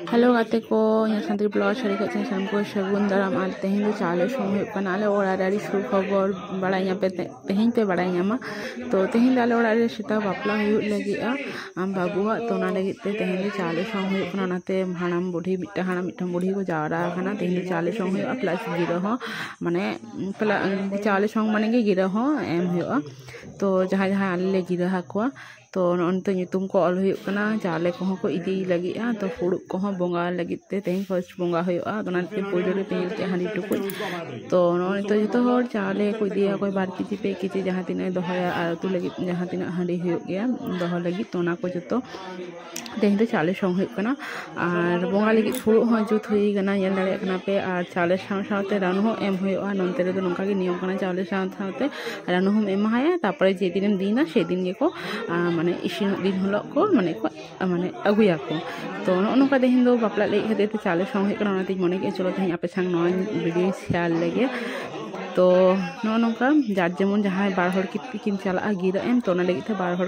hello गाते को यहाँ शांति ब्लॉग छड़ी को साम को शगुन दाराम आल तेहें चाले समय आले ओरारी सु खबर बड़ा पे तेहें पे बड़ा तो तेहें आले ओरारे सेता बापला लगे आम बाबुआ तो लगे तेहें चाले समय हाड़ाम बुढ़ी हाड़ाम बुढ़ी को जावरा तेहें चाले समय प्लस गिरा माने चाले समय माने गिरा एम तो जहाँ जहाँ आले गिरा को तो नुतुम को ऑल चाले को इदी लगे तो फुड़ को बंगा लगे तेज फर्स्ट बंगा पुजो तेल हाँडी टुकुज तो नई जो चाले को इदी कोई 2 केजी 5 केजी जहाँ तीन दहाया और उतु लगे जहाँ तीन हाँडी गया दह लगे तो जो तेज चाले संग और बंगा लगे फुड़ जुत होना पे और चाले साथे रानू एम नोते नौका नियम चाले साथे रानू एमाया तापर जेदिन दीना से दिन को माने इसिन दिन हल को माने माने अगुया को तो नौका तेहें बापला लगे खातिर चाले संग मन के चलो तेहें आपे संग वीडियो शेयर लगे तो नौका जार जेमन जहाँ 2 हड़ किन चला गिरा एम तो लगे 2 हड़